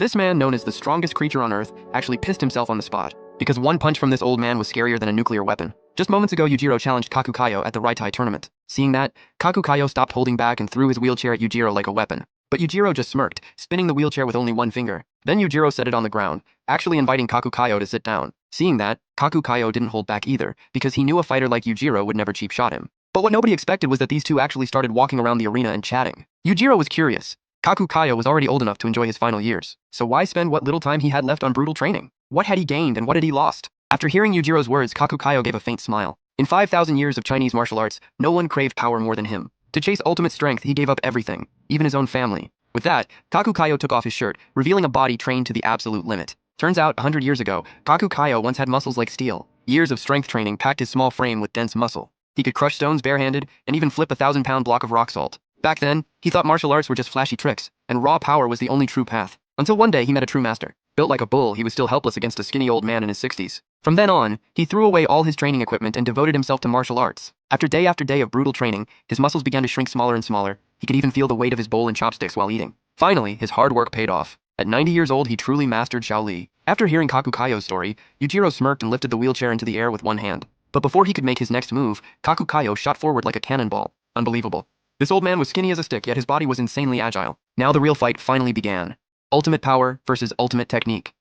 This man, known as the strongest creature on Earth, actually pissed himself on the spot, because one punch from this old man was scarier than a nuclear weapon. Just moments ago, Yujiro challenged Kaku Kaioh at the Raitai tournament. Seeing that, Kaku Kaioh stopped holding back and threw his wheelchair at Yujiro like a weapon. But Yujiro just smirked, spinning the wheelchair with only one finger. Then Yujiro set it on the ground, actually inviting Kaku Kaioh to sit down. Seeing that, Kaku Kaioh didn't hold back either, because he knew a fighter like Yujiro would never cheap shot him. But what nobody expected was that these two actually started walking around the arena and chatting. Yujiro was curious. Kaku Kaioh was already old enough to enjoy his final years, so why spend what little time he had left on brutal training? What had he gained and what had he lost? After hearing Yujiro's words, Kaku Kaioh gave a faint smile. In 5,000 years of Chinese martial arts, no one craved power more than him. To chase ultimate strength, he gave up everything, even his own family. With that, Kaku Kaioh took off his shirt, revealing a body trained to the absolute limit. Turns out, 100 years ago, Kaku Kaioh once had muscles like steel. Years of strength training packed his small frame with dense muscle. He could crush stones barehanded, and even flip a 1,000-pound block of rock salt. Back then, he thought martial arts were just flashy tricks, and raw power was the only true path. Until one day he met a true master. Built like a bull, he was still helpless against a skinny old man in his 60s. From then on, he threw away all his training equipment and devoted himself to martial arts. After day of brutal training, his muscles began to shrink smaller and smaller. He could even feel the weight of his bowl and chopsticks while eating. Finally, his hard work paid off. At 90 years old, he truly mastered Xiaoli. After hearing Kaku Kaioh's story, Yujiro smirked and lifted the wheelchair into the air with one hand. But before he could make his next move, Kaku Kaioh shot forward like a cannonball. Unbelievable. This old man was skinny as a stick, yet his body was insanely agile. Now the real fight finally began. Ultimate power versus ultimate technique.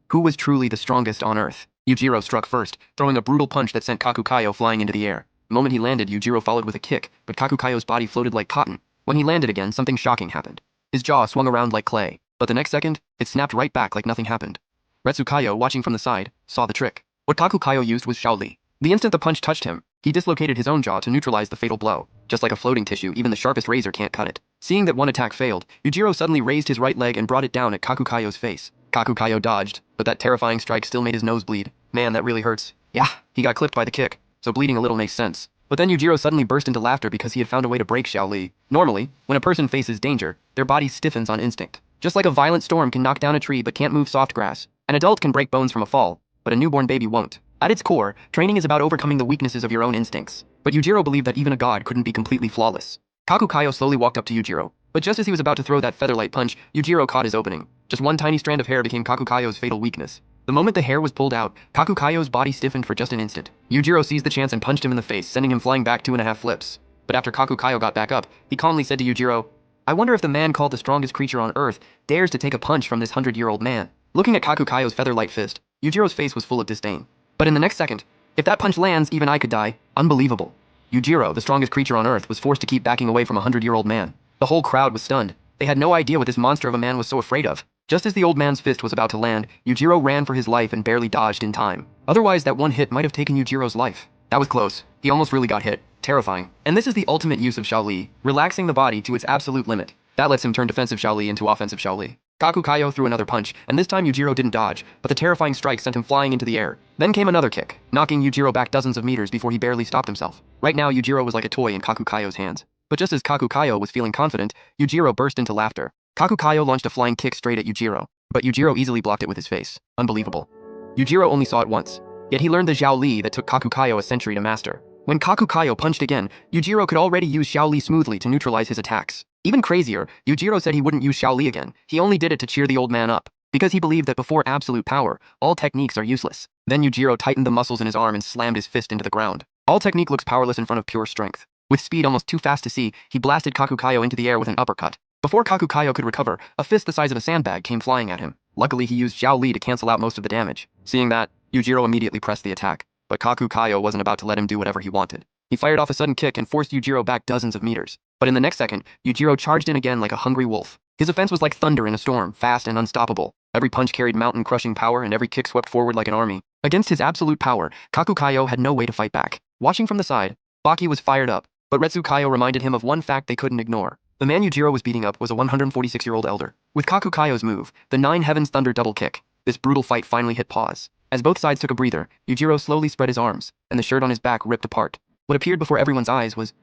Who was truly the strongest on Earth? Yujiro struck first, throwing a brutal punch that sent Kaku Kaioh flying into the air. The moment he landed, Yujiro followed with a kick, but Kaku Kaioh's body floated like cotton. When he landed again, something shocking happened. His jaw swung around like clay, but the next second, it snapped right back like nothing happened. Kaioh, watching from the side, saw the trick. What Kaku Kaioh used was Xiaoli. The instant the punch touched him, he dislocated his own jaw to neutralize the fatal blow. Just like a floating tissue, even the sharpest razor can't cut it. Seeing that one attack failed, Yujiro suddenly raised his right leg and brought it down at Kaku Kaioh's face. Kaku Kaioh dodged, but that terrifying strike still made his nose bleed. Man, that really hurts. Yeah, he got clipped by the kick, so bleeding a little makes sense. But then Yujiro suddenly burst into laughter because he had found a way to break Xiaoli. Normally, when a person faces danger, their body stiffens on instinct. Just like a violent storm can knock down a tree but can't move soft grass. An adult can break bones from a fall, but a newborn baby won't. At its core, training is about overcoming the weaknesses of your own instincts. But Yujiro believed that even a god couldn't be completely flawless. Kaku Kaioh slowly walked up to Yujiro, but just as he was about to throw that featherlight punch, Yujiro caught his opening. Just one tiny strand of hair became Kaku Kaioh's fatal weakness. The moment the hair was pulled out, Kaku Kaioh's body stiffened for just an instant. Yujiro seized the chance and punched him in the face, sending him flying back 2.5 flips. But after Kaku Kaioh got back up, he calmly said to Yujiro, "I wonder if the man called the strongest creature on Earth dares to take a punch from this 100-year-old man." Looking at Kaku Kaioh's featherlight fist, Yujiro's face was full of disdain. But in the next second, "If that punch lands, even I could die." Unbelievable. Yujiro, the strongest creature on Earth, was forced to keep backing away from a 100-year-old man. The whole crowd was stunned. They had no idea what this monster of a man was so afraid of. Just as the old man's fist was about to land, Yujiro ran for his life and barely dodged in time. Otherwise, that one hit might have taken Yujiro's life. That was close. He almost really got hit. Terrifying. And this is the ultimate use of Xiaoli, relaxing the body to its absolute limit. That lets him turn defensive Xiaoli into offensive Xiaoli. Kaku Kaioh threw another punch, and this time Yujiro didn't dodge, but the terrifying strike sent him flying into the air. Then came another kick, knocking Yujiro back dozens of meters before he barely stopped himself. Right now, Yujiro was like a toy in Kaku Kaioh's hands. But just as Kaku Kaioh was feeling confident, Yujiro burst into laughter. Kaku Kaioh launched a flying kick straight at Yujiro, but Yujiro easily blocked it with his face. Unbelievable. Yujiro only saw it once, yet he learned the Xiaoli that took Kaku Kaioh a century to master. When Kaku Kaioh punched again, Yujiro could already use Xiaoli smoothly to neutralize his attacks. Even crazier, Yujiro said he wouldn't use Xiaoli again. He only did it to cheer the old man up, because he believed that before absolute power, all techniques are useless. Then Yujiro tightened the muscles in his arm and slammed his fist into the ground. All technique looks powerless in front of pure strength. With speed almost too fast to see, he blasted Kaku Kaioh into the air with an uppercut. Before Kaku Kaioh could recover, a fist the size of a sandbag came flying at him. Luckily, he used Xiaoli to cancel out most of the damage. Seeing that, Yujiro immediately pressed the attack, but Kaku Kaioh wasn't about to let him do whatever he wanted. He fired off a sudden kick and forced Yujiro back dozens of meters. But in the next second, Yujiro charged in again like a hungry wolf. His offense was like thunder in a storm, fast and unstoppable. Every punch carried mountain-crushing power and every kick swept forward like an army. Against his absolute power, Kaku Kaioh had no way to fight back. Watching from the side, Baki was fired up, but Kaioh reminded him of one fact they couldn't ignore. The man Yujiro was beating up was a 146-year-old elder. With Kaku Kaioh's move, the 9 Heavens Thunder double kick, this brutal fight finally hit pause. As both sides took a breather, Yujiro slowly spread his arms, and the shirt on his back ripped apart. What appeared before everyone's eyes was